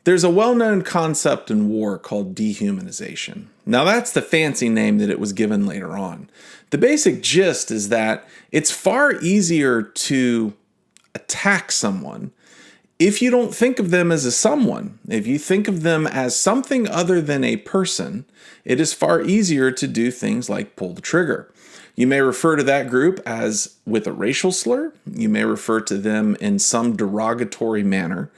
There's a well-known concept in war called dehumanization. Now that's the fancy name that it was given later on. The basic gist is that it's far easier to attack someone if you don't think of them as a someone. If you think of them as something other than a person, it is far easier to do things like pull the trigger. You may refer to that group as with a racial slur. You may refer to them in some derogatory manner.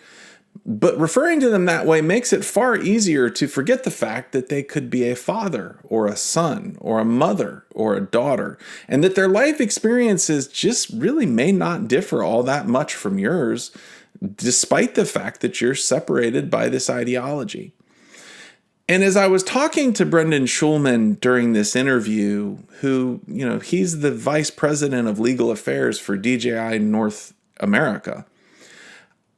But referring to them that way makes it far easier to forget the fact that they could be a father or a son or a mother or a daughter, and that their life experiences just really may not differ all that much from yours, despite the fact that you're separated by this ideology. And as I was talking to Brendan Schulman during this interview, who, he's the vice president of legal affairs for DJI North America,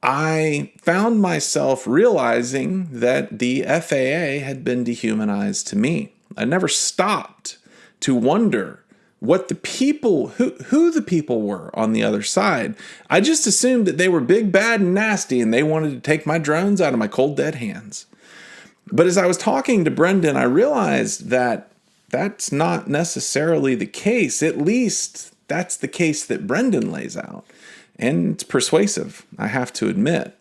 I found myself realizing that the FAA had been dehumanized to me. I never stopped to wonder what the people, who the people were on the other side. I just assumed that they were big, bad, and nasty, and they wanted to take my drones out of my cold, dead hands. But as I was talking to Brendan, I realized that that's not necessarily the case. At least that's the case that Brendan lays out. And it's persuasive, I have to admit.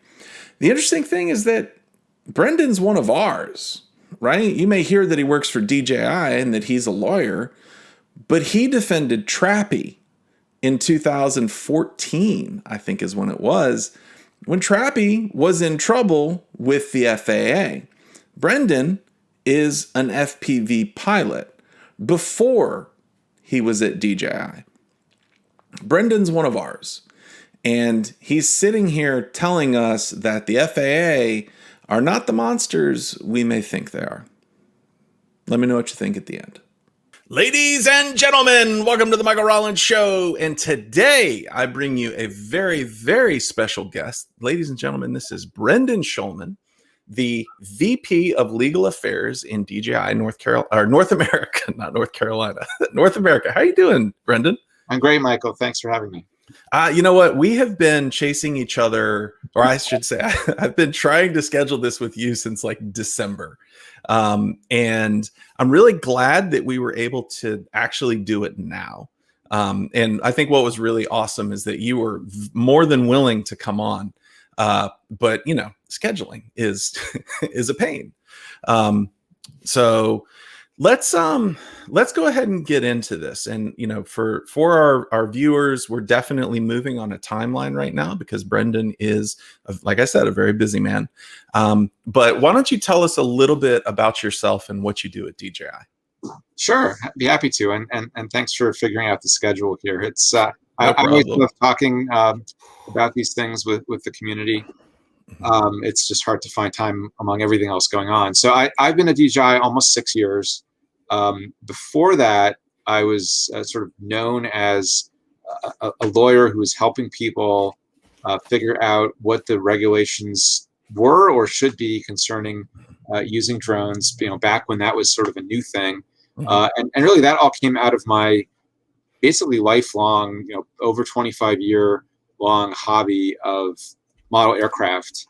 The interesting thing is that Brendan's one of ours, right? You may hear that he works for DJI and that he's a lawyer, but he defended Trappy in 2014, I think is when it was, when Trappy was in trouble with the FAA. Brendan is an FPV pilot before he was at DJI. Brendan's one of ours. And he's sitting here telling us that the FAA are not the monsters we may think they are. Let me know what you think at the end. Ladies and gentlemen, welcome to the Michael Rollins Show. And today I bring you a very, very special guest. Ladies and gentlemen, this is Brendan Schulman, the VP of Legal Affairs in DJI North America, not North Carolina, North America. How you doing, Brendan? I'm great, Michael. Thanks for having me. You know what? We have been chasing each other, or I should say, I've been trying to schedule this with you since like December. And I'm really glad that we were able to actually do it now. And I think what was really awesome is that you were more than willing to come on. But scheduling is is a pain. So let's go ahead and get into this. And for our viewers, we're definitely moving on a timeline right now because Brendan is, like I said, a very busy man. But why don't you tell us a little bit about yourself and what you do at DJI? Sure, I'd be happy to. And thanks for figuring out the schedule here. It's I always love talking about these things with the community. It's just hard to find time among everything else going on. So I've been at DJI almost 6 years. Before that, I was sort of known as a lawyer who was helping people figure out what the regulations were or should be concerning using drones, back when that was sort of a new thing. And really that all came out of my basically lifelong, over 25-year long hobby of model aircraft,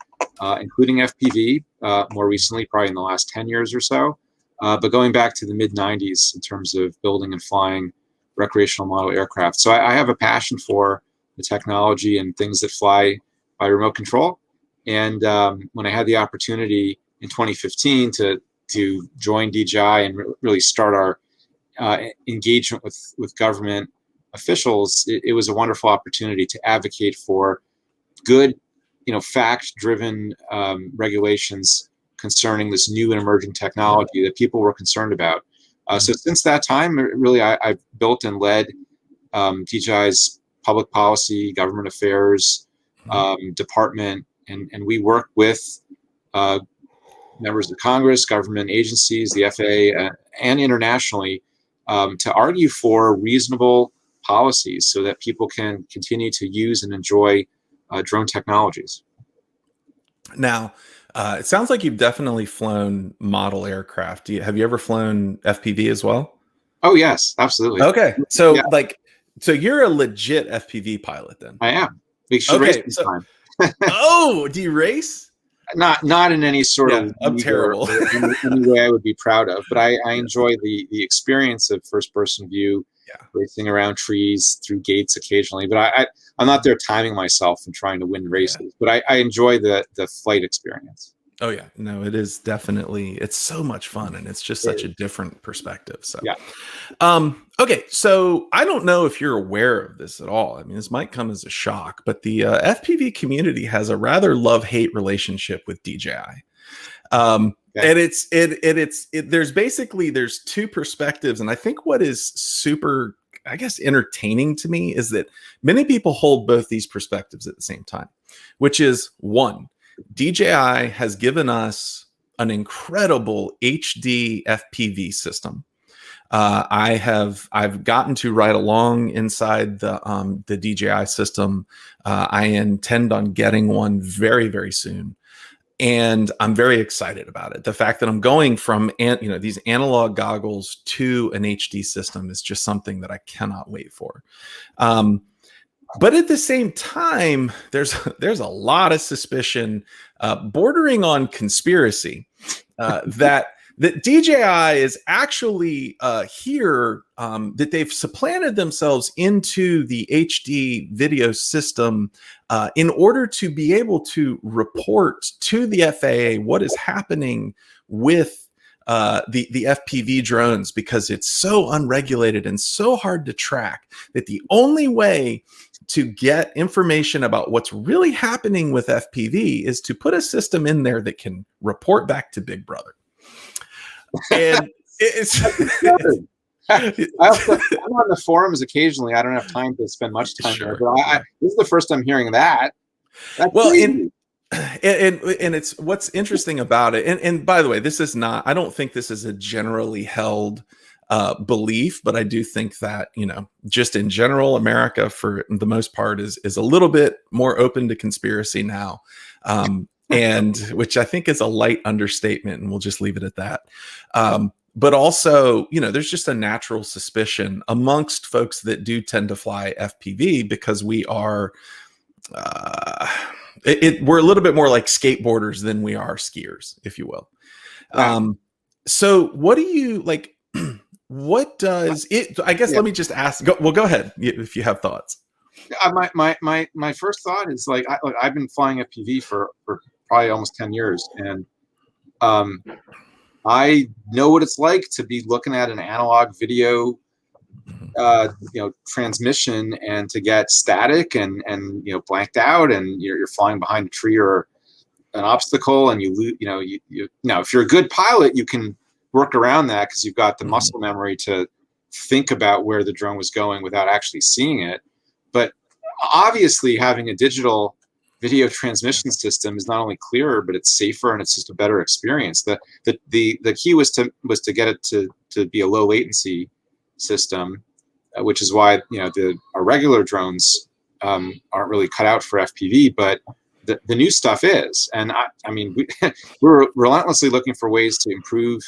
including FPV, more recently, probably in the last 10 years or so. But going back to the mid-90s in terms of building and flying recreational model aircraft. So I have a passion for the technology and things that fly by remote control. And when I had the opportunity in 2015 to join DJI and really start our engagement with government officials, it was a wonderful opportunity to advocate for good, fact-driven regulations concerning this new and emerging technology that people were concerned about. So since that time, really, I've built and led DJI's public policy, government affairs department, and we work with members of Congress, government agencies, the FAA, and internationally to argue for reasonable policies so that people can continue to use and enjoy drone technologies. Now, it sounds like you've definitely flown model aircraft. Have you ever flown FPV as well? Oh, yes, absolutely. Okay. So so you're a legit FPV pilot then? I am. We should race this time. Oh, do you race? not in any sort Yeah, of I'm terrible. or any way I would be proud of, but I enjoy the experience of first person view, Yeah. racing around trees through gates occasionally. But I'm not there timing myself and trying to win races. But I enjoy the flight experience. Oh yeah, no, it is definitely, it's so much fun, and it's just such a different perspective. So Yeah. Okay, so I don't know if you're aware of this at all. I mean, this might come as a shock, but the FPV community has a rather love-hate relationship with DJI. And there's two perspectives, and I think what is super, I guess, entertaining to me is that many people hold both these perspectives at the same time, which is one, DJI has given us an incredible HD FPV system. I've gotten to ride along inside the DJI system. I intend on getting one very, very soon, and I'm very excited about it. The fact that I'm going from these analog goggles to an HD system is just something that I cannot wait for. But at the same time, there's a lot of suspicion, bordering on conspiracy, that DJI is actually here, that they've supplanted themselves into the HD video system in order to be able to report to the FAA what is happening with the FPV drones, because it's so unregulated and so hard to track that the only way to get information about what's really happening with FPV is to put a system in there that can report back to Big Brother. And I'm on the forums occasionally. I don't have time to spend much time there, but this is the first I'm hearing that. That's crazy. And it's what's interesting about it. And by the way, this is not, I don't think this is a generally held belief, but I do think that, just in general, America for the most part is a little bit more open to conspiracy now. And which I think is a light understatement, and we'll just leave it at that. But also, there's just a natural suspicion amongst folks that do tend to fly FPV, because we are, we're a little bit more like skateboarders than we are skiers, if you will. So what do you like? What does it? I guess let me just ask. Go ahead if you have thoughts. My first thought is I've been flying FPV for probably almost 10 years, and I know what it's like to be looking at an analog video transmission, and to get static and blanked out, and you're flying behind a tree or an obstacle, and if you're a good pilot, you can work around that because you've got the muscle memory to think about where the drone was going without actually seeing it. But obviously, having a digital video transmission system is not only clearer, but it's safer, and it's just a better experience. The key was to get it to be a low latency system, which is why our regular drones aren't really cut out for FPV, but the new stuff is. And we're relentlessly looking for ways to improve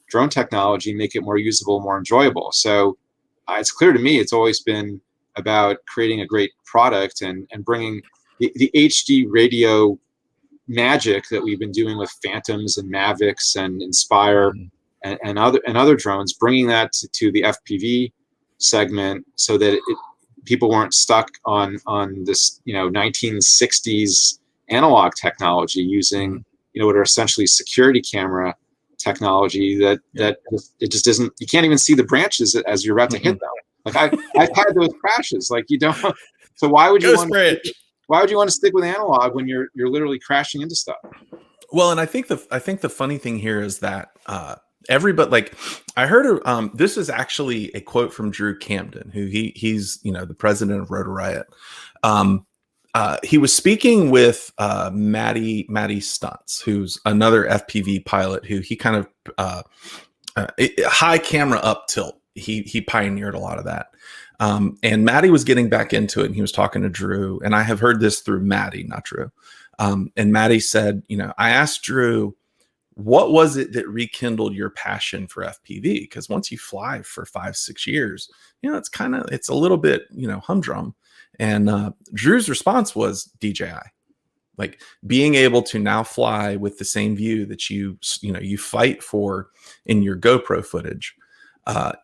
drone technology, make it more usable, more enjoyable. So it's clear to me it's always been about creating a great product and bringing the HD radio magic that we've been doing with Phantoms and Mavics and Inspire and other drones, bringing that to the FPV segment, so that people weren't stuck on this 1960s analog technology using what are essentially security camera technology that it just isn't. You can't even see the branches as you're about to hit them. Like I've had those crashes. Like you don't. So why would you want to stick with analog when you're literally crashing into stuff? Well, and I think the funny thing here is that everybody, like, I heard this is actually a quote from Drew Camden, who he's the president of Rotor Riot. He was speaking with Maddie Stuntz, who's another FPV pilot who he kind of high camera up tilt. He pioneered a lot of that. And Maddie was getting back into it, and he was talking to Drew, and I have heard this through Maddie, not Drew. And Maddie said, I asked Drew, what was it that rekindled your passion for FPV? Because once you fly for 5-6 years, it's a little bit, humdrum. And Drew's response was DJI. Like being able to now fly with the same view that you fight for in your GoPro footage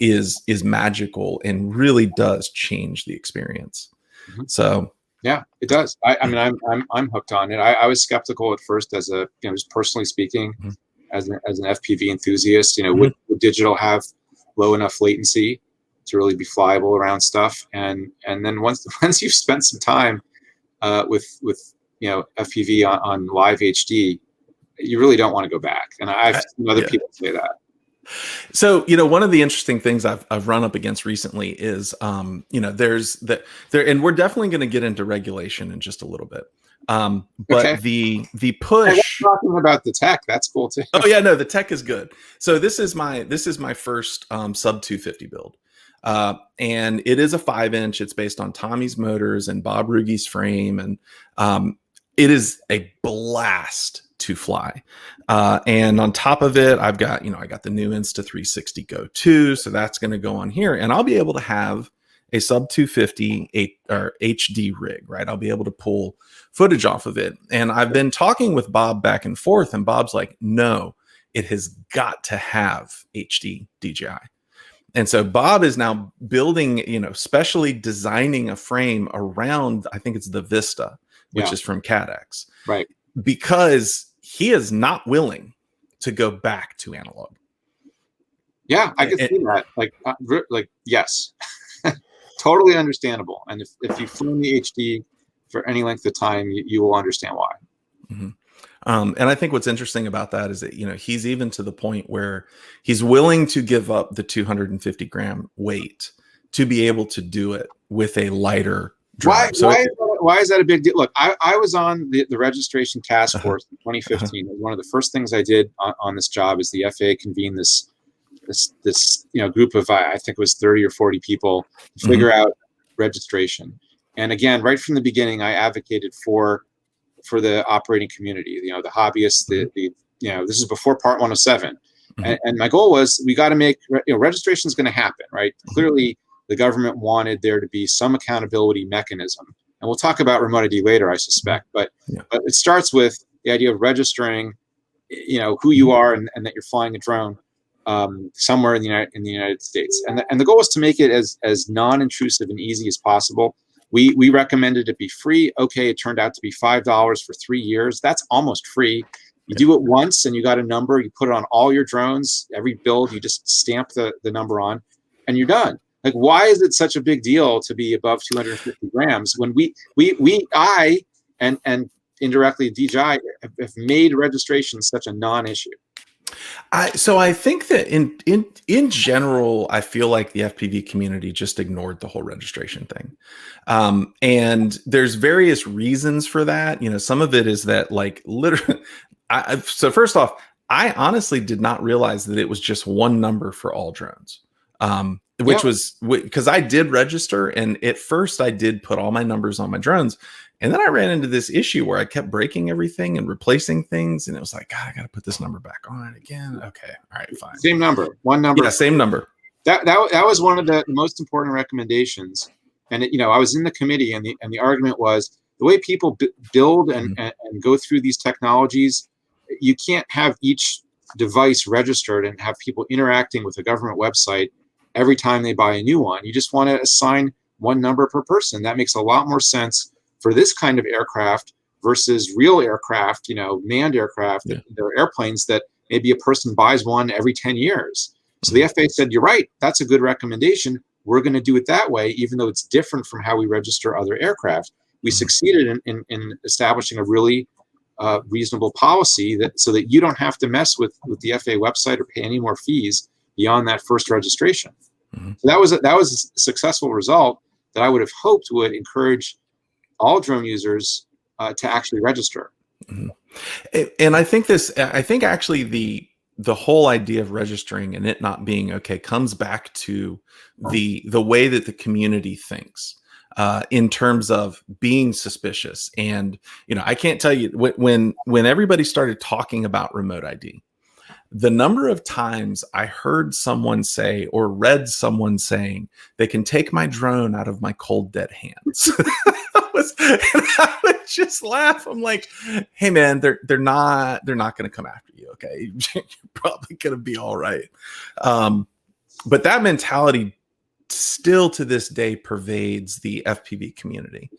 is magical and really does change the experience. Mm-hmm. So yeah, it does. I mean, I'm hooked on it. I was skeptical at first, as a just personally speaking, mm-hmm. as an FPV enthusiast. Mm-hmm. Would digital have low enough latency to really be flyable around stuff? And then once you've spent some time with FPV on live HD, you really don't want to go back. And I've seen other people say that. So, one of the interesting things I've run up against recently is, there's and we're definitely going to get into regulation in just a little bit. But okay. the push, talking about the tech, that's cool too. Oh yeah, no, the tech is good. So this is my first sub 250 build. And it is a 5-inch. It's based on Tommy's motors and Bob Ruge's frame. And it is a blast to fly. And on top of it, I've got, I got the new Insta360 Go 2. So that's going to go on here. And I'll be able to have a sub 250 HD rig, right? I'll be able to pull footage off of it. And I've been talking with Bob back and forth. And Bob's like, no, it has got to have HD DJI. And so Bob is now building, specially designing a frame around, I think it's the Vista, which is from CADX. Right. Because he is not willing to go back to analog. Yeah, I can see that. Like, yes, totally understandable. And if you've flown the HD for any length of time, you will understand why. Mm-hmm. And I think what's interesting about that is that, he's even to the point where he's willing to give up the 250 gram weight to be able to do it with a lighter drive. Why is that a big deal? Look, I was on the registration task force in 2015. One of the first things I did on this job is the FAA convened this group of, I think it was 30 or 40 people to figure out registration. And again, right from the beginning, I advocated for the operating community, the hobbyists, this is before Part 107. And my goal was, we got to make, registration is going to happen, right? Clearly, the government wanted there to be some accountability mechanism. And we'll talk about remote ID later, I suspect. But it starts with the idea of registering, who you are and that you're flying a drone somewhere in the United States. And the goal was to make it as non-intrusive and easy as possible. We recommended it be free. Okay, it turned out to be $5 for 3 years. That's almost free. You do it once and you got a number. You put it on all your drones. Every build, you just stamp the number on, and you're done. Like, why is it such a big deal to be above 250 grams when I and indirectly DJI have made registration such a non-issue? So I think that in general, I feel like the FPV community just ignored the whole registration thing. And there's various reasons for that. Some of it is that, like, literally, so first off, I honestly did not realize that it was just one number for all drones. Which was because I did register, and at first I did put all my numbers on my drones, and then I ran into this issue where I kept breaking everything and replacing things, and it was like, God, I got to put this number back on it again. Okay, all right, fine. Same number, one number. Yeah, same number. That was one of the most important recommendations, and I was in the committee, and the argument was the way people build and go through these technologies. You can't have each device registered and have people interacting with a government website every time they buy a new one. You just want to assign one number per person. That makes a lot more sense for this kind of aircraft versus real aircraft, manned aircraft. Yeah. There are airplanes that maybe a person buys one every 10 years. So the FAA said, you're right, that's a good recommendation. We're going to do it that way, even though it's different from how we register other aircraft. We succeeded in establishing a really reasonable policy so that you don't have to mess with the FAA website or pay any more fees beyond that first registration. So that was a successful result that I would have hoped would encourage all drone users to actually register. And I think actually the whole idea of registering and it not being okay comes back to the way that the community thinks in terms of being suspicious. And I can't tell you when everybody started talking about remote ID. the number of times I heard someone say or read someone saying they can take my drone out of my cold dead hands. And I would just laugh. I'm like, hey man, they're not going to come after you. Okay. You're probably going to be all right. But that mentality still to this day pervades the FPV community.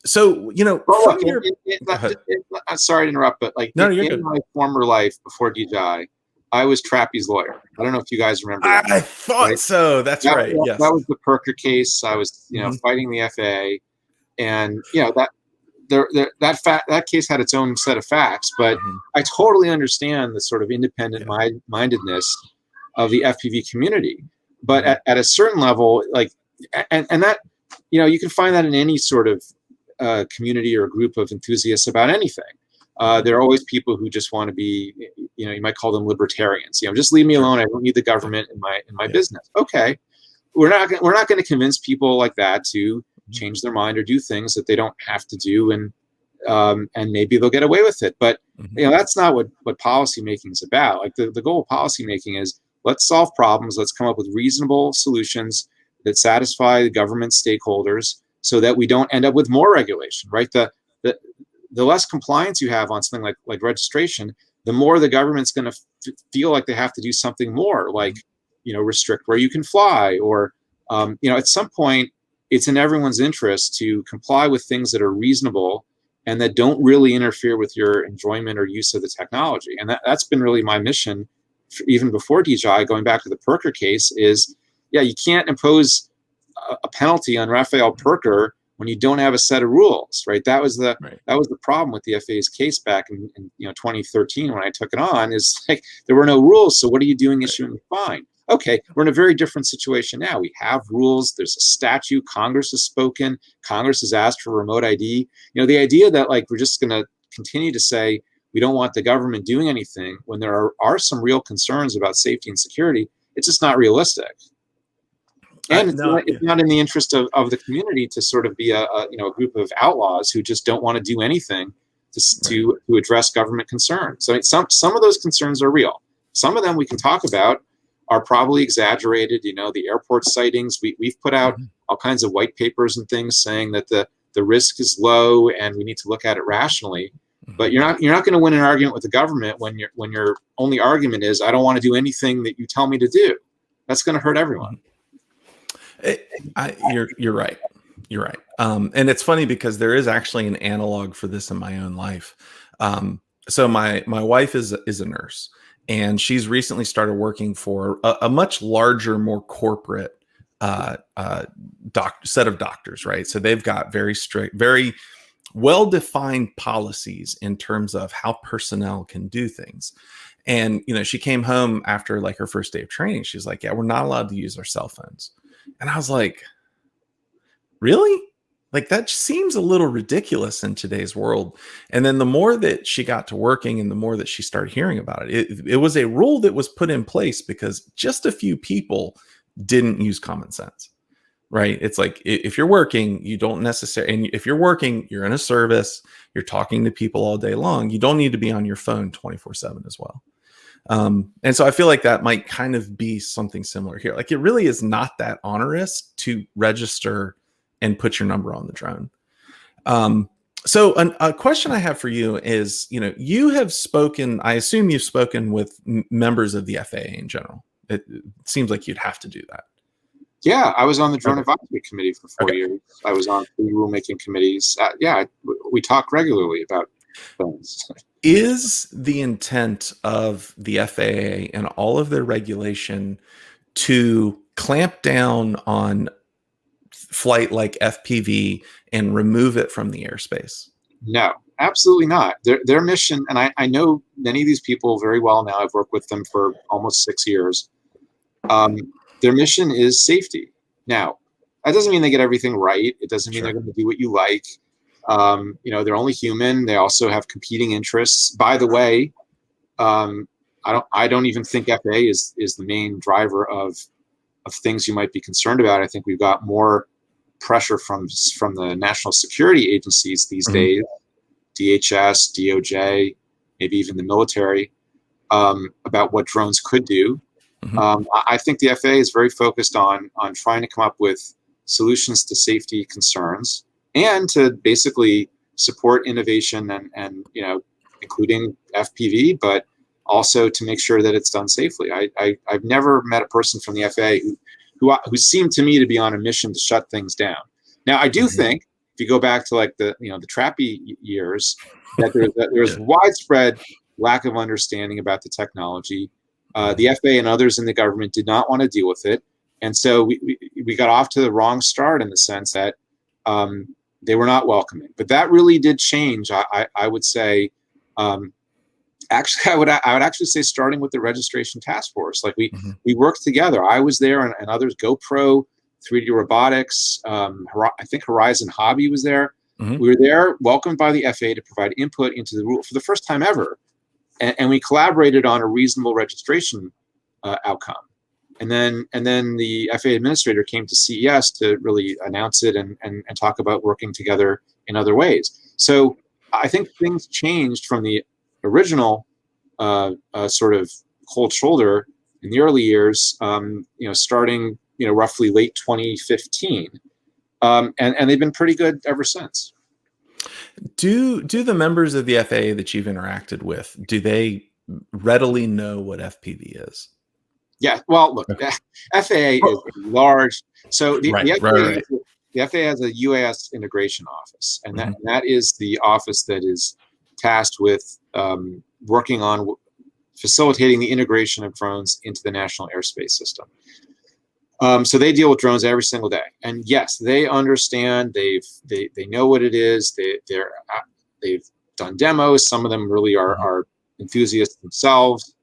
So, I'm sorry to interrupt, but like in my former life before DJI, I was Trappy's lawyer. I don't know if you guys remember that. I thought so. That's right. Yes. That was the Perker case. I was, fighting the FAA, and that case had its own set of facts, but I totally understand the sort of independent mindedness of the FPV community. But at a certain level, like, and that, you can find that in any sort of community or group of enthusiasts about anything. There are always people who just want to be, you might call them libertarians. Just leave me alone. I don't need the government in my business. Okay, we're not going to convince people like that to change their mind or do things that they don't have to do, and maybe they'll get away with it. But that's not what policy making is about. Like the goal of policy making is, let's solve problems. Let's come up with reasonable solutions that satisfy the government stakeholders, so that we don't end up with more regulation, right? The less compliance you have on something like registration, the more the government's going to feel like they have to do something more, like, restrict where you can fly, or, at some point, it's in everyone's interest to comply with things that are reasonable and that don't really interfere with your enjoyment or use of the technology. And that's been really my mission, even before DJI, going back to the Perker case, is, you can't impose a penalty on Raphael Perker when you don't have a set of rules, right? That was the problem with the FAA's case back in 2013 when I took it on, is like, there were no rules. So what are you doing issuing a fine? Okay, we're in a very different situation now. We have rules. There's a statute. Congress has spoken. Congress has asked for remote ID. The idea that like we're just going to continue to say we don't want the government doing anything when there are some real concerns about safety and security, it's just not realistic. And it's not in the interest of the community to sort of be a group of outlaws who just don't want to do anything to address government concerns. So some of those concerns are real. Some of them we can talk about are probably exaggerated. The airport sightings, we've put out all kinds of white papers and things saying that the risk is low and we need to look at it rationally. But you're not going to win an argument with the government when your only argument is, I don't want to do anything that you tell me to do. That's going to hurt everyone. You're right. You're right. And it's funny because there is actually an analog for this in my own life. So my wife is a nurse, and she's recently started working for a much larger, more corporate set of doctors, right? So they've got very strict, very well-defined policies in terms of how personnel can do things. And, she came home after like her first day of training. She's like, yeah, we're not allowed to use our cell phones. And I was like, really? Like, that seems a little ridiculous in today's world. And then the more that she got to working and the more that she started hearing about it, it was a rule that was put in place because just a few people didn't use common sense, right? It's like, if you're working, you don't necessarily, and if you're working, you're in a service, you're talking to people all day long, you don't need to be on your phone 24/7 as well. And so I feel like that might kind of be something similar here. Like, it really is not that onerous to register and put your number on the drone. So a question I have for you is, you have spoken, I assume you've spoken with members of the FAA in general. It seems like you'd have to do that. Yeah, I was on the Drone Advisory Committee for 4 years. I was on 3 rulemaking committees. We talk regularly about things. Is the intent of the FAA and all of their regulation to clamp down on flight like FPV and remove it from the airspace? No, absolutely not. Their mission, and I know many of these people very well now. I've worked with them for almost 6 years. Their mission is safety. Now, that doesn't mean they get everything right. It doesn't mean they're going to do what you like. They're only human. They also have competing interests. By the way, I don't even think FAA is the main driver of things you might be concerned about. I think we've got more pressure from the national security agencies these days, DHS, DOJ, maybe even the military. about what drones could do. Mm-hmm. I think the FAA is very focused on trying to come up with solutions to safety concerns and to basically support innovation and including FPV, but also to make sure that it's done safely. I've never met a person from the FAA who seemed to me to be on a mission to shut things down. Now, I do think if you go back to like the Trappy years, that there's widespread lack of understanding about the technology. The FAA and others in the government did not want to deal with it, and so we got off to the wrong start in the sense that they were not welcoming. But that really did change. I would say. Actually, I would actually say starting with the registration task force, like we worked together. I was there, and others. GoPro, 3D Robotics, I think Horizon Hobby was there. We were there, welcomed by the FAA to provide input into the rule for the first time ever, and we collaborated on a reasonable registration outcome. And then the FAA administrator came to CES to really announce it and talk about working together in other ways. So I think things changed from the original sort of cold shoulder in the early years, starting roughly late 2015, and they've been pretty good ever since. Do the members of the FAA that you've interacted with, do they readily know what FPV is? Yeah, well, look, FAA is large. So the FAA has a UAS integration office, and that is the office that is tasked with working on facilitating the integration of drones into the national airspace system. So they deal with drones every single day, and yes, they understand. They know what it is. They've done demos. Some of them really are enthusiasts themselves.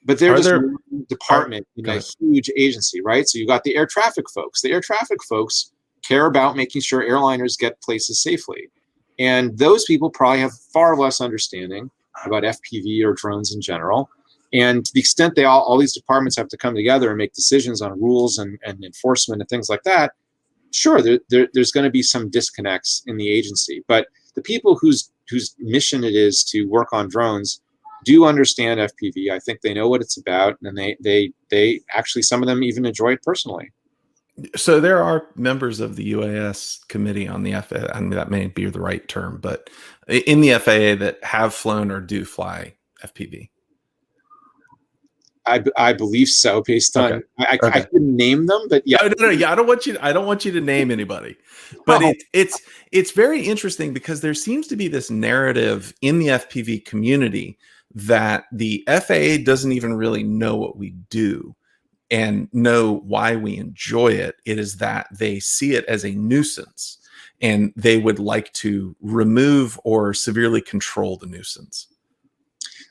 But they're just one department in a huge agency, right? So you got the air traffic folks. The air traffic folks care about making sure airliners get places safely. And those people probably have far less understanding about FPV or drones in general. And to the extent they all these departments have to come together and make decisions on rules and enforcement and things like that, sure, there's going to be some disconnects in the agency. But the people whose mission it is to work on drones do understand FPV. I think they know what it's about, and they actually, some of them even enjoy it personally. So there are members of the UAS committee on the FAA, I mean, that may be the right term, but in the FAA that have flown or do fly FPV. I believe so, based on I couldn't name them, but yeah. No, I don't want you to name anybody. But it's very interesting because there seems to be this narrative in the FPV community that the FAA doesn't even really know what we do and know why we enjoy it. It is that they see it as a nuisance and they would like to remove or severely control the nuisance.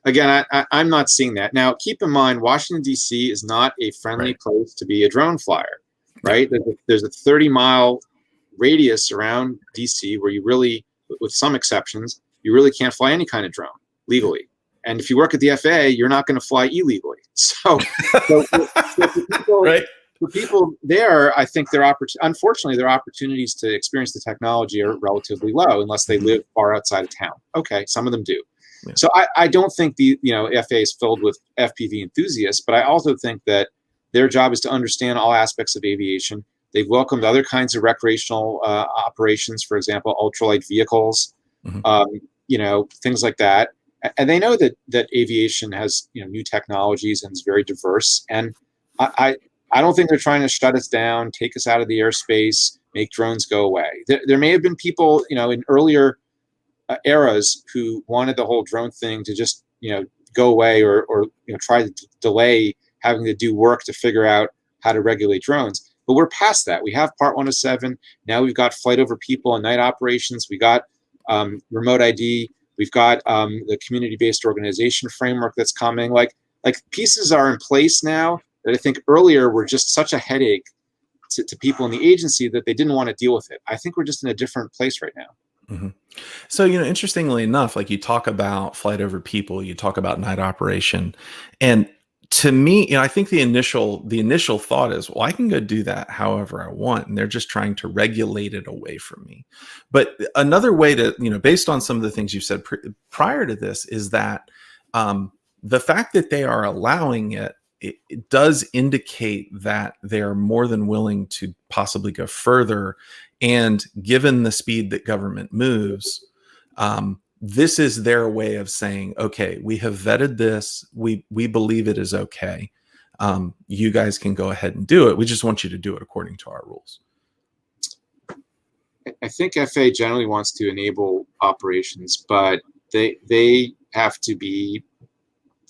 Again, I'm not seeing that. Now, keep in mind, Washington, D.C. is not a friendly place to be a drone flyer, right? There's a 30-mile radius around D.C. where you really, with some exceptions, you really can't fly any kind of drone legally. And if you work at the FAA, you're not going to fly illegally. So for people there, I think unfortunately, their opportunities to experience the technology are relatively low unless they live far outside of town. Okay, some of them do. Yeah. So I don't think the FAA is filled with FPV enthusiasts, but I also think that their job is to understand all aspects of aviation. They've welcomed other kinds of recreational operations, for example, ultralight vehicles, things like that. And they know that aviation has new technologies and is very diverse. And I don't think they're trying to shut us down, take us out of the airspace, make drones go away. There may have been people in earlier eras who wanted the whole drone thing to just go away or try to delay having to do work to figure out how to regulate drones. But we're past that. We have Part 107. Now we've got flight over people and night operations. We got remote ID. We've got the community-based organization framework that's coming. Like pieces are in place now that I think earlier were just such a headache to people in the agency that they didn't want to deal with it. I think we're just in a different place right now. Mm-hmm. So, interestingly enough, like you talk about flight over people, you talk about night operation. And to me, I think the initial thought is, well, I can go do that however I want. And they're just trying to regulate it away from me. But another way to, based on some of the things you said prior to this is that the fact that they are allowing it, it does indicate that they're more than willing to possibly go further. And given the speed that government moves, this is their way of saying, okay, we have vetted this. We believe it is okay. You guys can go ahead and do it. We just want you to do it according to our rules. I think FAA generally wants to enable operations, but they have to be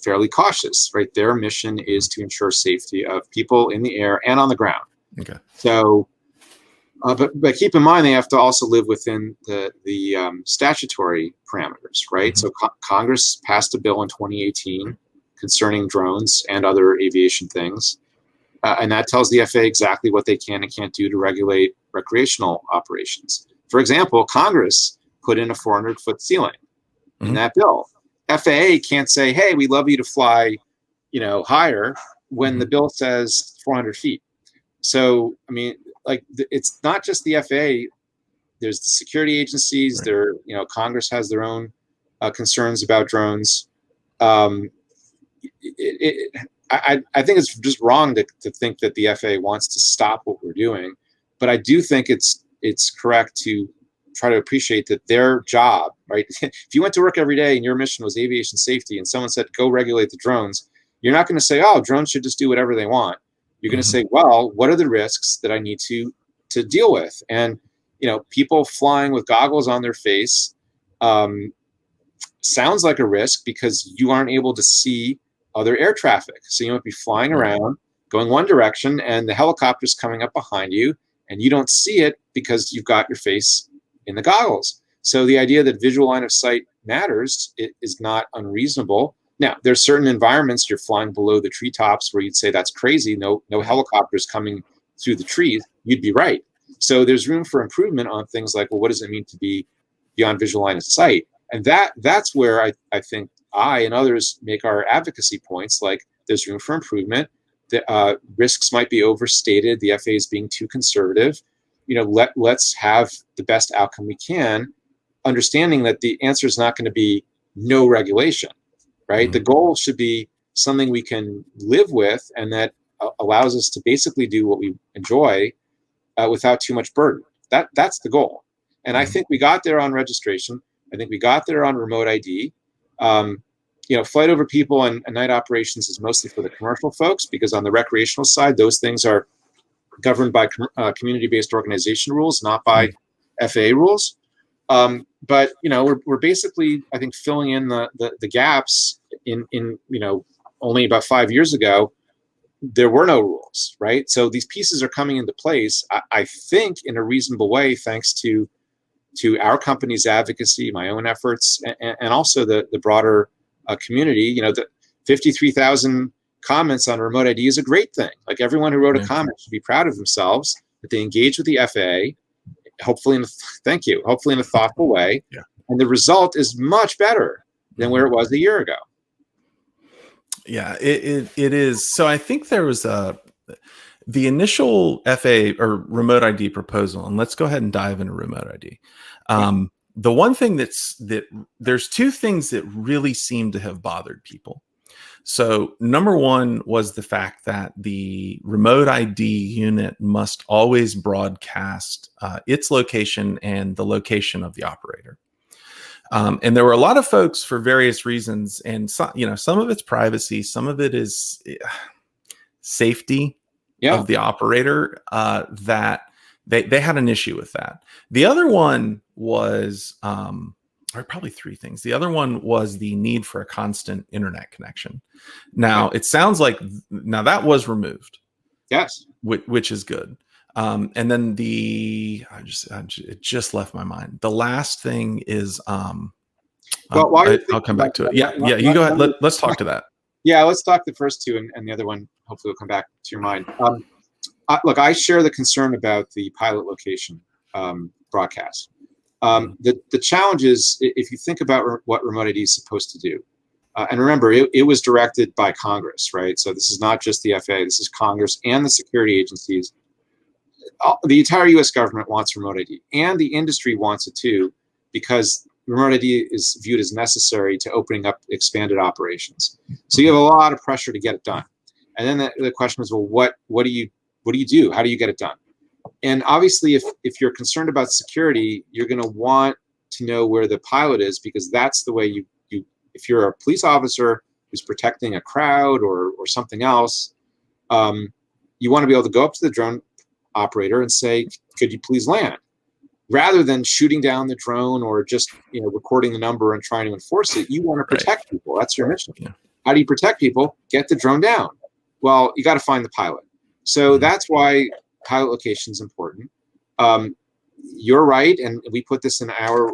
fairly cautious, right? Their mission is to ensure safety of people in the air and on the ground. Okay. So, but keep in mind, they have to also live within the statutory parameters, right? Mm-hmm. So Congress passed a bill in 2018 concerning drones and other aviation things. And that tells the FAA exactly what they can and can't do to regulate recreational operations. For example, Congress put in a 400-foot ceiling in that bill. FAA can't say, hey, we'd love you to fly, higher when the bill says 400 feet. So, I mean, like, it's not just the FAA. There's the security agencies. Right. Congress has their own concerns about drones. I think it's just wrong to think that the FAA wants to stop what we're doing, but I do think it's correct to try to appreciate that their job, right? If you went to work every day and your mission was aviation safety and someone said, go regulate the drones, you're not going to say, oh, drones should just do whatever they want. You're going to say, well, what are the risks that I need to deal with? And, people flying with goggles on their face sounds like a risk because you aren't able to see other air traffic. So you might be flying around, going one direction, and the helicopter's coming up behind you, and you don't see it because you've got your face in the goggles. So the idea that visual line of sight matters is not unreasonable. Now, there's certain environments you're flying below the treetops where you'd say that's crazy. No helicopters coming through the trees. You'd be right. So there's room for improvement on things like, well, what does it mean to be beyond visual line of sight? And that's where I think I and others make our advocacy points. Like, there's room for improvement. The risks might be overstated. The FAA is being too conservative. Let's have the best outcome we can, understanding that the answer is not going to be no regulation, right? Mm-hmm. The goal should be something we can live with and that allows us to basically do what we enjoy without too much burden. That's the goal. And I think we got there on registration. I think we got there on remote ID. Flight over people and night operations is mostly for the commercial folks, because on the recreational side, those things are governed by community-based organization rules, not by FAA rules. But we're basically, I think, filling in the gaps in only about 5 years ago, there were no rules, right? So these pieces are coming into place, I think, in a reasonable way, thanks to our company's advocacy, my own efforts, and also the broader community. The 53,000 comments on remote ID is a great thing. Like, everyone who wrote a comment should be proud of themselves, that they engaged with the FAA, hopefully in a thoughtful way. Yeah. And the result is much better than where it was a year ago. Yeah, it is. So I think there was the initial FAA or remote ID proposal, and let's go ahead and dive into remote ID. The one thing there's two things that really seem to have bothered people. So number one was the fact that the remote ID unit must always broadcast its location and the location of the operator. And there were a lot of folks, for various reasons, and some of it's privacy, some of it is safety of the operator, that they had an issue with that. The other one was, or probably three things. The other one was the need for a constant internet connection. Now, it sounds like that was removed. Yes. Which is good. And then it just left my mind. The last thing is, I'll come back to it. Yeah. You go ahead. Let's talk to that. Yeah, let's talk the first two, and the other one hopefully will come back to your mind. Look, I share the concern about the pilot location broadcast. The challenge is, if you think about what remote ID is supposed to do, and remember, it was directed by Congress, right? So this is not just the FAA, this is Congress and the security agencies. The entire U.S. government wants remote ID, and the industry wants it too, because remote ID is viewed as necessary to opening up expanded operations. So you have a lot of pressure to get it done. And then the question is, well, what do you do? How do you get it done? And obviously, if you're concerned about security, you're going to want to know where the pilot is, because that's the way you if you're a police officer who's protecting a crowd or something else, you want to be able to go up to the drone operator and say, could you please land? Rather than shooting down the drone or just recording the number and trying to enforce it, you want to protect people. That's your mission. Yeah. How do you protect people? Get the drone down. Well, you got to find the pilot. So that's why pilot location is important. You're right, and we put this in our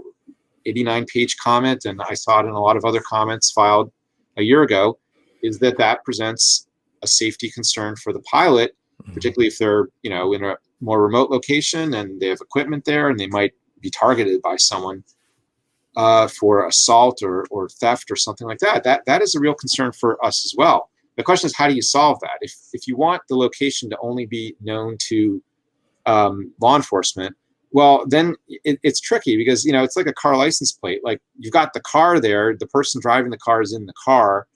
89-page comment, and I saw it in a lot of other comments filed a year ago, is that presents a safety concern for the pilot, particularly if they're in a more remote location and they have equipment there and they might be targeted by someone for assault or theft or something like that. That is a real concern for us as well. The question is, how do you solve that? If you want the location to only be known to law enforcement, well, then it's tricky, because it's like a car license plate. Like, you've got the car there, the person driving the car is in the car.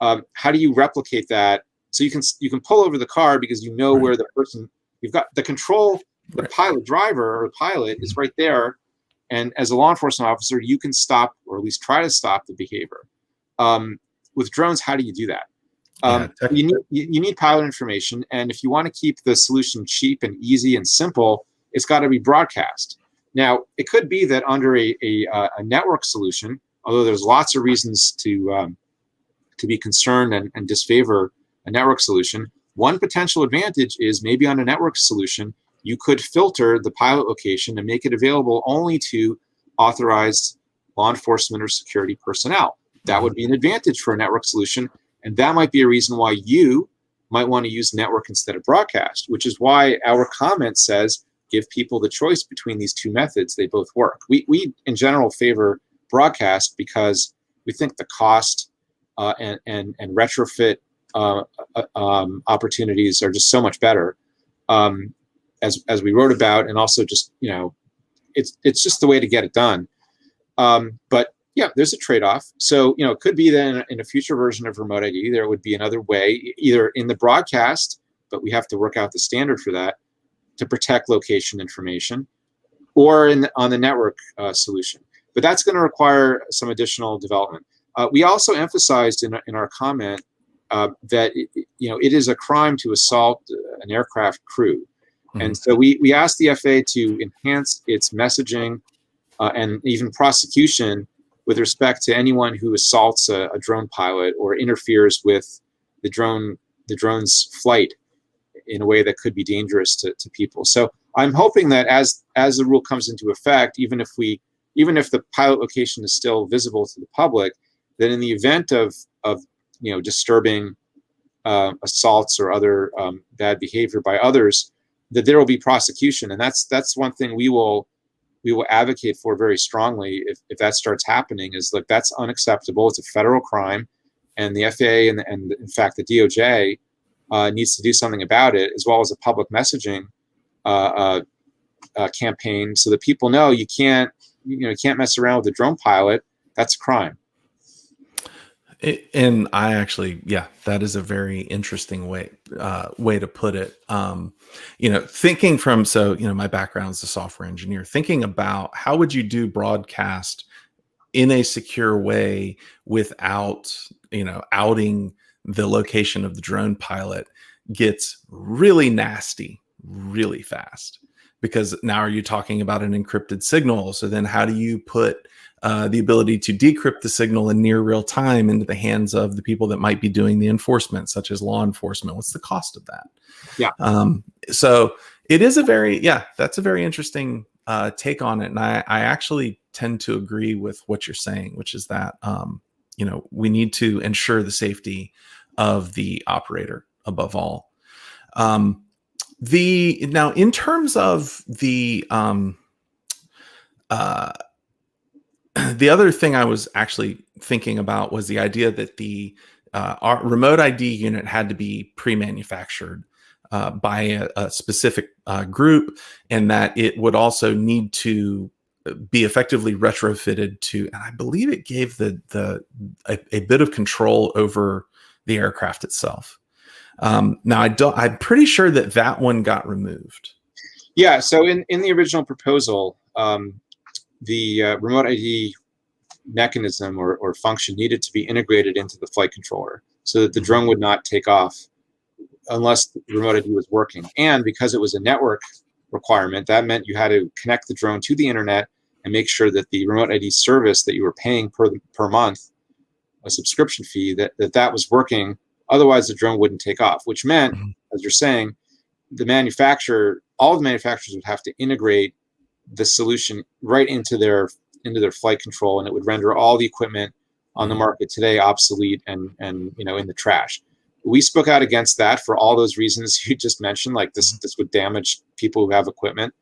How do you replicate that? So you can pull over the car because where the person, you've got the control, the pilot driver or pilot is right there. And as a law enforcement officer, you can stop, or at least try to stop, the behavior. With drones, how do you do that? You need pilot information. And if you want to keep the solution cheap and easy and simple, it's got to be broadcast. Now, it could be that under a network solution, although there's lots of reasons to be concerned and disfavor a network solution, one potential advantage is maybe on a network solution, you could filter the pilot location and make it available only to authorized law enforcement or security personnel. That would be an advantage for a network solution, and that might be a reason why you might want to use network instead of broadcast, which is why our comment says give people the choice between these two methods. They both work. We in general favor broadcast because we think the cost and retrofit opportunities are just so much better, as we wrote about, and also just it's just the way to get it done. But yeah, there's a trade-off. So it could be that in a future version of remote ID, there would be another way, either in the broadcast, but we have to work out the standard for that, to protect location information, or on the network solution. But that's going to require some additional development. We also emphasized in our comment that it is a crime to assault an aircraft crew. Mm-hmm. And so we asked the FAA to enhance its messaging and even prosecution with respect to anyone who assaults a drone pilot or interferes with the drone's flight in a way that could be dangerous to people. So I'm hoping that as the rule comes into effect, even if the pilot location is still visible to the public, that in the event of disturbing assaults or other bad behavior by others, that there will be prosecution. And that's one thing we will advocate for very strongly if that starts happening, is like, that's unacceptable. It's a federal crime, and the FAA and in fact the DOJ needs to do something about it, as well as a public messaging campaign, so that people know you can't mess around with a drone pilot. That's a crime. And I actually, that is a very interesting way to put it. Thinking from, my background is a software engineer, thinking about how would you do broadcast in a secure way without, outing the location of the drone pilot, gets really nasty really fast, because now are you talking about an encrypted signal? So then how do you put the ability to decrypt the signal in near real time into the hands of the people that might be doing the enforcement, such as law enforcement? What's the cost of that? Yeah. So it is that's a very interesting take on it. And I actually tend to agree with what you're saying, which is that, we need to ensure the safety of the operator above all. Now in terms of the other thing I was actually thinking about was the idea that the our remote ID unit had to be pre-manufactured by a specific group, and that it would also need to be effectively retrofitted to, and I believe it gave a bit of control over the aircraft itself. Now I'm pretty sure that one got removed. Yeah. So in the original proposal, the remote ID mechanism or function needed to be integrated into the flight controller so that the drone would not take off unless the remote ID was working. And because it was a network requirement, that meant you had to connect the drone to the internet and make sure that the remote ID service that you were paying per month, a subscription fee, that was working. Otherwise, the drone wouldn't take off, which meant, as you're saying, all the manufacturers would have to integrate the solution right into their flight control, and it would render all the equipment on the market today obsolete and in the trash. We spoke out against that for all those reasons you just mentioned, like this would damage people who have equipment,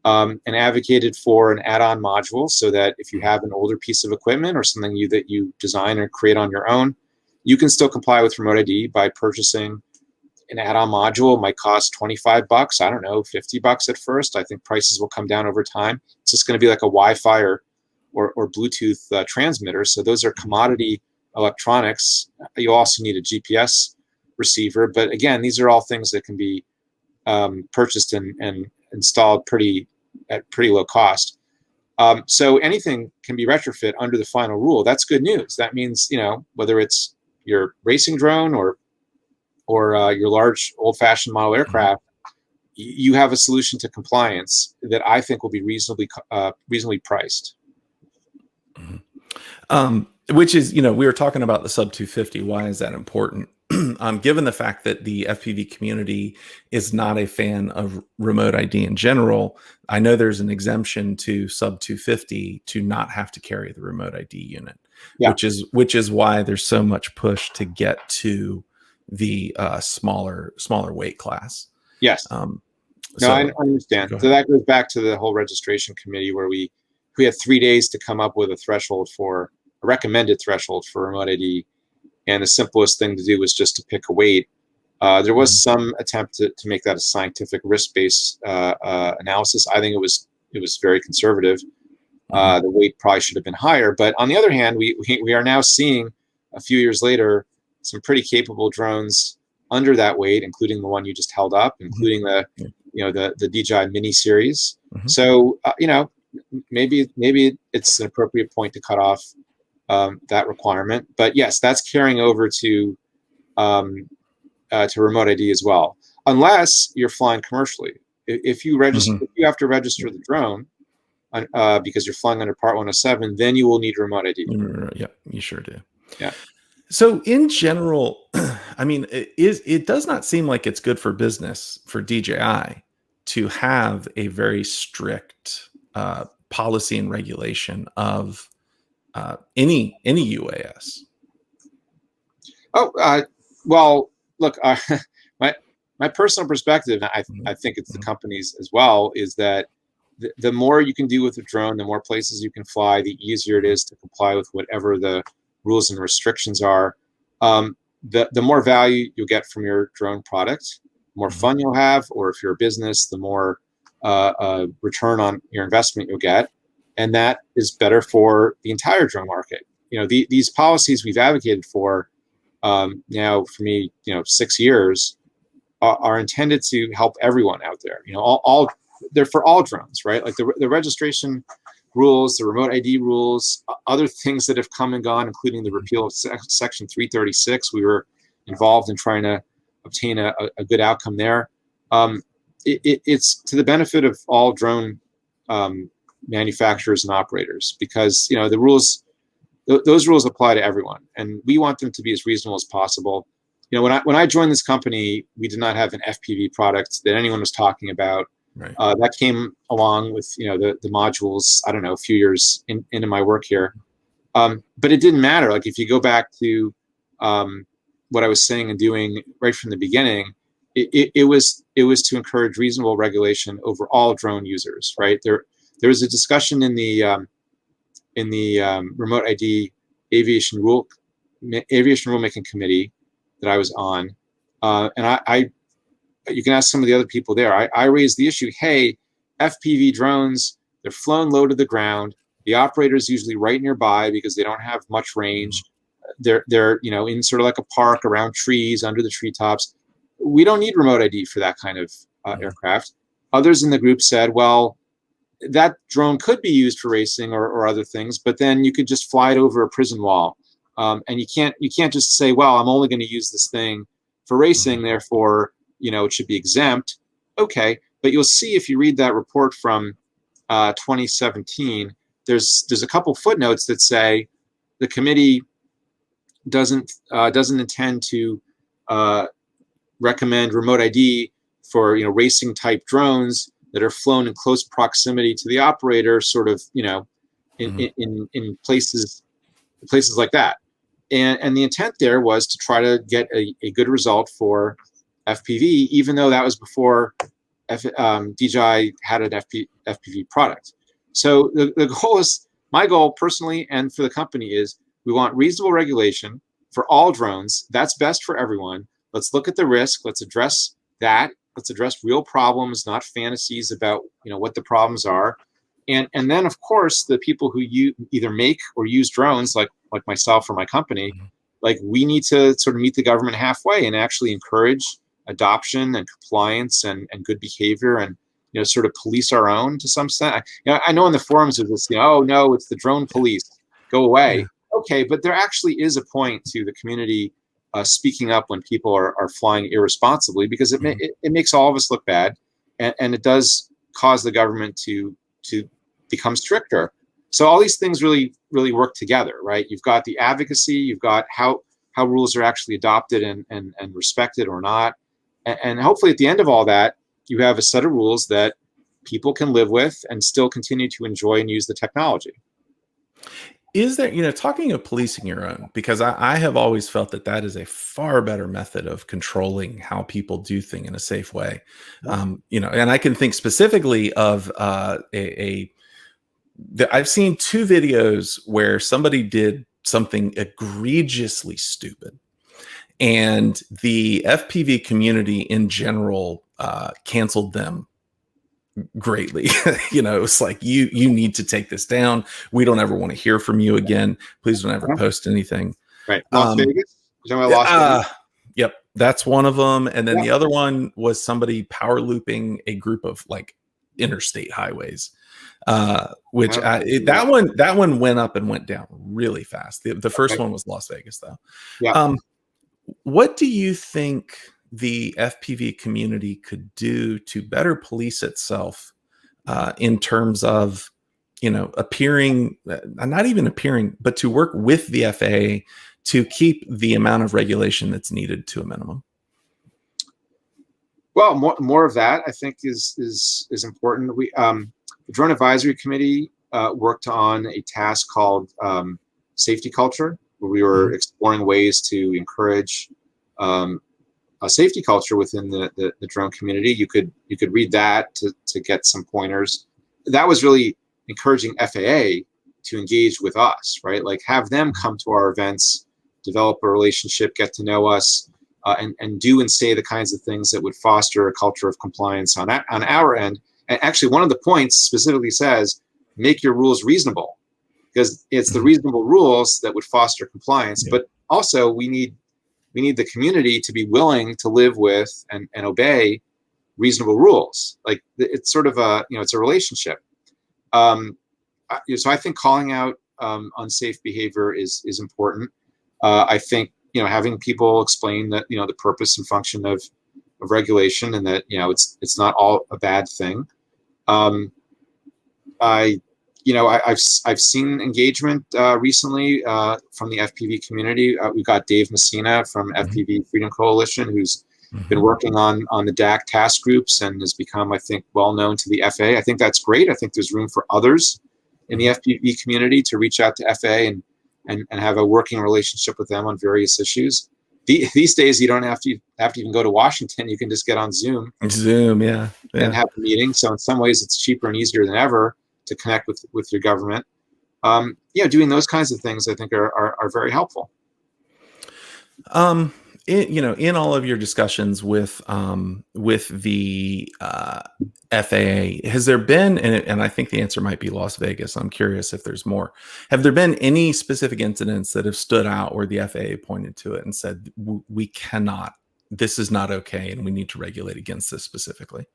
and advocated for an add-on module so that if you have an older piece of equipment or something that you design or create on your own, you can still comply with remote ID by purchasing an add-on module. It might cost $25. I don't know, $50 at first. I think prices will come down over time. It's just going to be like a Wi-Fi or Bluetooth transmitter. So those are commodity electronics. You also need a GPS receiver. But again, these are all things that can be purchased and installed at pretty low cost. So anything can be retrofit under the final rule. That's good news. That means, whether it's your racing drone or your large old-fashioned model aircraft, you have a solution to compliance that I think will be reasonably priced. Which is, we were talking about the sub 250. Why is that important? Given the fact that the FPV community is not a fan of remote ID in general, I know there's an exemption to sub 250 to not have to carry the remote ID unit, which is why there's so much push to get to the smaller weight class. Yes. I understand. So that goes back to the whole registration committee where we had 3 days to come up with a recommended threshold for remote ID. And the simplest thing to do was just to pick a weight. There was some attempt to make that a scientific risk-based analysis. I think it was very conservative. The weight probably should have been higher. But on the other hand, we are now seeing a few years later some pretty capable drones under that weight, including the one you just held up, including the DJI Mini series. So maybe it's an appropriate point to cut off that requirement. But yes, that's carrying over to remote ID as well, unless you're flying commercially. If you register, if you have to register the drone because you're flying under Part 107, then you will need remote ID. Yeah, you sure do. Yeah. So in general, I mean, it does not seem like it's good for business for DJI to have a very strict policy and regulation of any UAS. Well, look, my personal perspective, I think it's the company's as well, is that the more you can do with a drone, the more places you can fly, the easier it is to comply with whatever the rules and restrictions are. The more value you'll get from your drone product, the more fun you'll have, or if you're a business, the more return on your investment you'll get. And that is better for the entire drone market. These policies we've advocated for now, for me, 6 years, are intended to help everyone out there. They're for all drones, right? Like the registration rules, the remote ID rules, other things that have come and gone, including the repeal of Section 336. We were involved in trying to obtain a good outcome there. It's to the benefit of all drone manufacturers and operators, because the rules, those rules apply to everyone, and we want them to be as reasonable as possible. When I joined this company, we did not have an FPV product that anyone was talking about. Right. That came along with the modules, I don't know, a few years into my work here, but it didn't matter. Like if you go back to what I was saying and doing right from the beginning, it was to encourage reasonable regulation over all drone users. Right there was a discussion in the remote ID aviation rulemaking committee that I was on, and you can ask some of the other people there. I raised the issue, hey, FPV drones, They're flown low to the ground. The operator is usually right nearby because they don't have much range. They're in sort of like a park around trees, under the treetops. We don't need remote ID for that kind of aircraft. Others in the group said, well, that drone could be used for racing or other things, but then you could just fly it over a prison wall. And you can't just say, well, I'm only going to use this thing for racing, therefore, it should be exempt. Okay, but you'll see if you read that report from 2017, there's a couple footnotes that say the committee doesn't intend to recommend remote ID for racing type drones that are flown in close proximity to the operator, sort of in places like that. And the intent there was to try to get a good result for FPV, even though that was before DJI had an FPV product. So the goal is, my goal personally and for the company is, we want reasonable regulation for all drones. That's best for everyone. Let's look at the risk. Let's address that. Let's address real problems, not fantasies about what the problems are. And then, of course, the people who either make or use drones, like myself or my company, like we need to sort of meet the government halfway and actually encourage adoption and compliance and good behavior, and sort of police our own to some extent. I know in the forums there's this, oh no, it's the drone police, go away. Yeah. Okay, but there actually is a point to the community speaking up when people are flying irresponsibly, because it makes all of us look bad, and it does cause the government to become stricter. So all these things really work together, right? You've got the advocacy, you've got how rules are actually adopted and respected or not. And hopefully at the end of all that, you have a set of rules that people can live with and still continue to enjoy and use the technology. Is there, talking of policing your own, because I have always felt that is a far better method of controlling how people do things in a safe way. And I can think specifically of I've seen two videos where somebody did something egregiously stupid, and the FPV community in general canceled them greatly. It was like, you need to take this down. We don't ever want to hear from you again. Please don't ever post anything. Right. Las Vegas? You're talking about Las Vegas? Yep. That's one of them. And then the other one was somebody power looping a group of like interstate highways, which that one went up and went down really fast. The first one was Las Vegas though. Yeah. What do you think the FPV community could do to better police itself in terms of, appearing, not even appearing, but to work with the FAA to keep the amount of regulation that's needed to a minimum? Well, more of that, I think, is important. We the Drone Advisory Committee worked on a task called safety culture, where we were exploring ways to encourage a safety culture within the drone community. You could read that to get some pointers. That was really encouraging FAA to engage with us, right? Like, have them come to our events, develop a relationship, get to know us, and do and say the kinds of things that would foster a culture of compliance on our end. And actually, one of the points specifically says, make your rules reasonable, because it's the reasonable rules that would foster compliance. Yeah. But also, we need the community to be willing to live with and obey reasonable rules. Like, it's sort of it's a relationship. So I think calling out unsafe behavior is important. I think having people explain that the purpose and function of regulation, and that it's not all a bad thing. I've seen engagement recently from the FPV community. We've got Dave Messina from FPV Freedom Coalition, who's been working on the DAC task groups and has become, I think, well known to the FAA. I think that's great. I think there's room for others in the FPV community to reach out to FAA and have a working relationship with them on various issues. These days, you don't have to even go to Washington. You can just get on Zoom. Yeah. And have a meeting. So in some ways, it's cheaper and easier than ever to connect with your government. Doing those kinds of things, I think, are very helpful. in all of your discussions with the FAA, has there been, and I think the answer might be Las Vegas. I'm curious if there's more. Have there been any specific incidents that have stood out where the FAA pointed to it and said, we cannot, this is not okay, and we need to regulate against this specifically?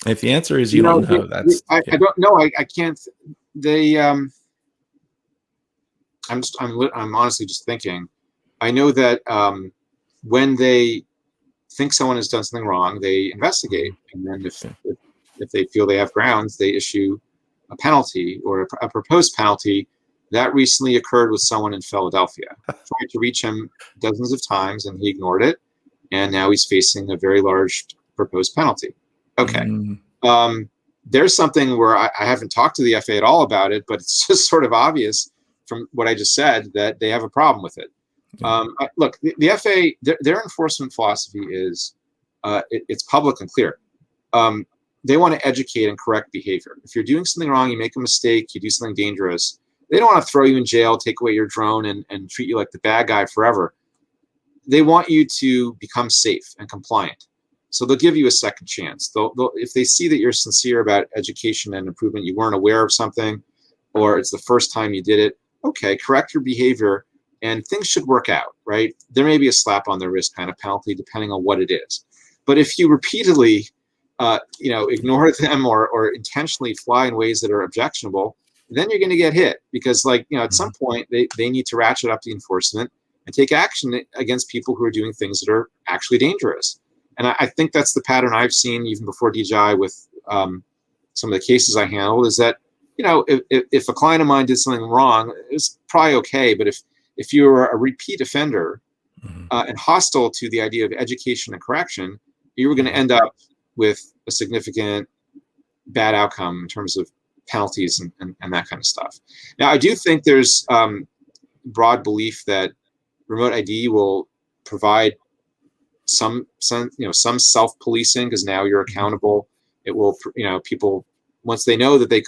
If the answer is you don't know, I don't know. I can't. They. I'm honestly just thinking. I know that when they think someone has done something wrong, they investigate, and then if they feel they have grounds, they issue a penalty or a proposed penalty. That recently occurred with someone in Philadelphia. Tried to reach him dozens of times, and he ignored it, and now he's facing a very large proposed penalty. Okay. There's something where I haven't talked to the FAA at all about it, but it's just sort of obvious from what I just said that they have a problem with it. Look, the FAA, their enforcement philosophy is it's public and clear. They want to educate and correct behavior. If you're doing something wrong, you make a mistake, you do something dangerous, they don't want to throw you in jail, take away your drone, and treat you like the bad guy forever. They want you to become safe and compliant. So they'll give you a second chance. They'll if they see that you're sincere about education and improvement, you weren't aware of something, or it's the first time you did it, okay, correct your behavior, and things should work out, right? There may be a slap on the wrist kind of penalty, depending on what it is. But if you repeatedly, ignore them or intentionally fly in ways that are objectionable, then you're going to get hit because, at some point, they need to ratchet up the enforcement and take action against people who are doing things that are actually dangerous. And I think that's the pattern I've seen even before DJI with some of the cases I handled is that, if a client of mine did something wrong, it's probably okay. But if you're a repeat offender and hostile to the idea of education and correction, you were going to end up with a significant bad outcome in terms of penalties and that kind of stuff. Now, I do think there's broad belief that remote ID will provide some self-policing because now you're accountable. It will, people, once they know that they,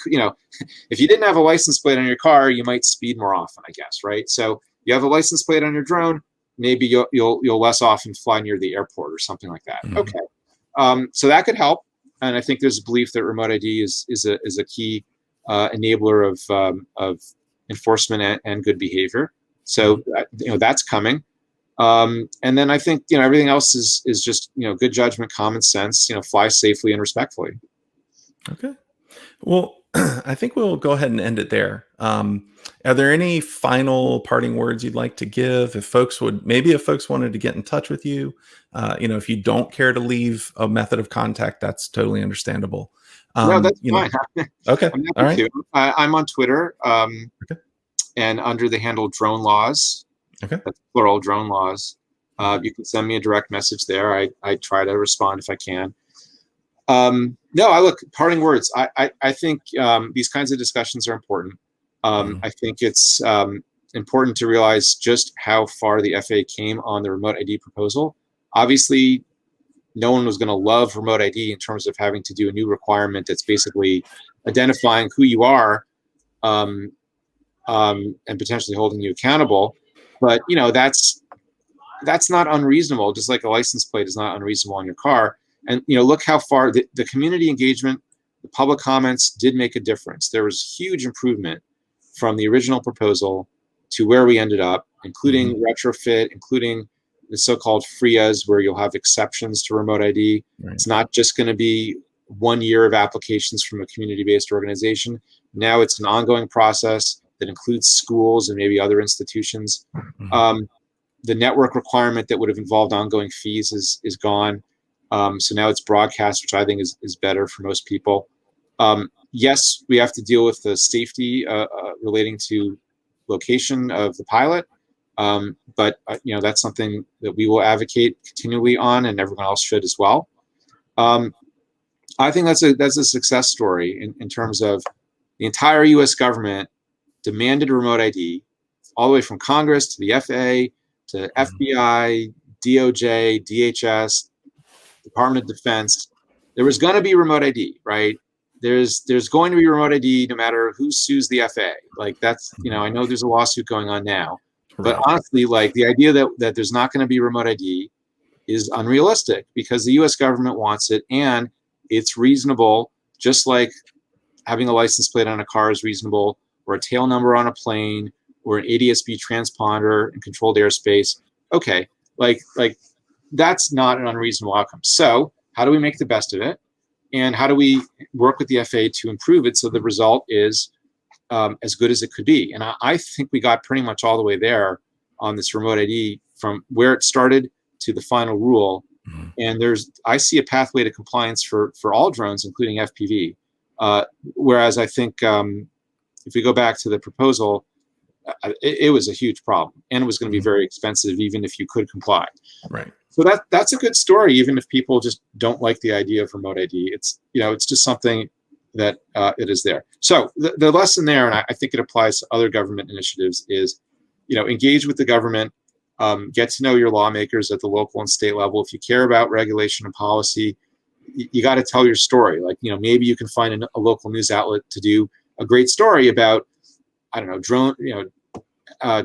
if you didn't have a license plate on your car, you might speed more often, I guess, right? So you have a license plate on your drone, maybe you'll less often fly near the airport or something like that. Okay, so that could help, and I think there's a belief that remote ID is a key enabler of enforcement and good behavior. So that's coming. And then I think, everything else is just, good judgment, common sense, fly safely and respectfully. Okay. Well, I think we'll go ahead and end it there. Are there any final parting words you'd like to give? If folks wanted to get in touch with you, if you don't care to leave a method of contact, that's totally understandable. No, that's fine. Okay. All right. I'm on Twitter and under the handle Drone Laws. Okay. That's plural, Drone Laws. You can send me a direct message there. I try to respond if I can. Parting words. I think these kinds of discussions are important. I think it's important to realize just how far the FAA came on the remote ID proposal. Obviously, no one was going to love remote ID in terms of having to do a new requirement that's basically identifying who you are and potentially holding you accountable. But that's not unreasonable. Just like a license plate is not unreasonable on your car. And look how far the community engagement, the public comments did make a difference. There was huge improvement from the original proposal to where we ended up, including retrofit, including the so-called FRIAs, where you'll have exceptions to remote ID. Right. It's not just going to be 1 year of applications from a community-based organization. Now it's an ongoing process that includes schools and maybe other institutions. The network requirement that would have involved ongoing fees is gone. So now it's broadcast, which I think is better for most people. Yes, we have to deal with the safety relating to location of the pilot. But that's something that we will advocate continually on, and everyone else should as well. I think that's a success story in terms of the entire U.S. government demanded remote ID, all the way from Congress to the FAA to FBI, DOJ, DHS, Department of Defense. There was going to be remote ID, right? there's going to be remote ID no matter who sues the FAA. Like that's, I know there's a lawsuit going on now, but honestly, like the idea that there's not going to be remote ID is unrealistic because the US government wants it and it's reasonable, just like having a license plate on a car is reasonable, or a tail number on a plane, or an ADS-B transponder in controlled airspace. Okay, like that's not an unreasonable outcome. So how do we make the best of it? And how do we work with the FAA to improve it so the result is as good as it could be? And I think we got pretty much all the way there on this remote ID from where it started to the final rule. Mm-hmm. And I see a pathway to compliance for all drones, including FPV. Whereas I think if we go back to the proposal, it was a huge problem, and it was going to be very expensive, even if you could comply. Right. So that's a good story, even if people just don't like the idea of remote ID. It's it's just something that it is there. So the lesson there, and I think it applies to other government initiatives, is engage with the government, get to know your lawmakers at the local and state level. If you care about regulation and policy, you got to tell your story. Like maybe you can find a local news outlet to do a great story about, I don't know, drone,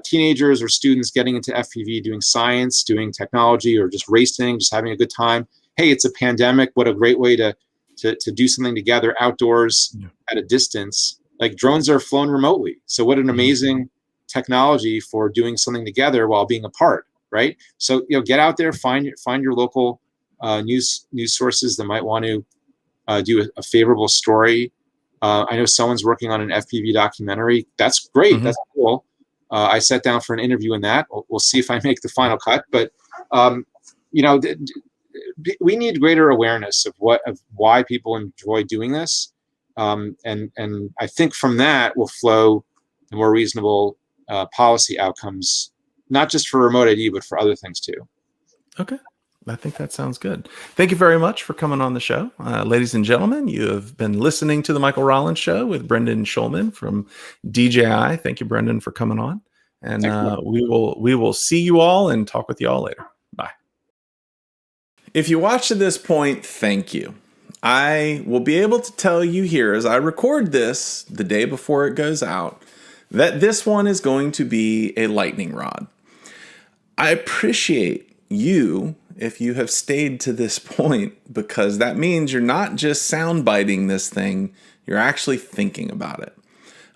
teenagers or students getting into FPV, doing science, doing technology, or just racing, just having a good time. Hey, it's a pandemic. What a great way to do something together outdoors at a distance. Like drones are flown remotely. So what an amazing technology for doing something together while being apart, right? So get out there, find your local news sources that might want to do a favorable story. I know someone's working on an FPV documentary. That's great. Mm-hmm. That's cool. I sat down for an interview in that. We'll see if I make the final cut. But we need greater awareness of why people enjoy doing this, and I think from that will flow the more reasonable policy outcomes, not just for remote ID, but for other things too. Okay. I think that sounds good. Thank you very much for coming on the show. Ladies and gentlemen, you have been listening to the Michael Rollins Show with Brendan Schulman from DJI. Thank you, Brendan, for coming on. And we will see you all and talk with you all later. Bye. If you watched to this point, thank you. I will be able to tell you here as I record this the day before it goes out that this one is going to be a lightning rod. I appreciate you if you have stayed to this point, because that means you're not just sound biting this thing, you're actually thinking about it.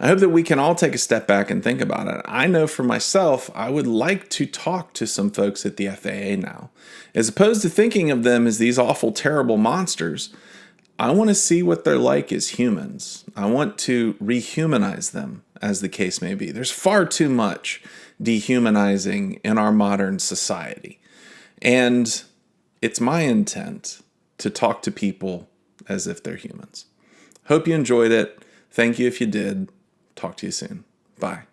I hope that we can all take a step back and think about it. I know for myself, I would like to talk to some folks at the FAA now. As opposed to thinking of them as these awful, terrible monsters, I want to see what they're like as humans. I want to rehumanize them, as the case may be. There's far too much dehumanizing in our modern society. And it's my intent to talk to people as if they're humans. Hope you enjoyed it. Thank you if you did. Talk to you soon. Bye.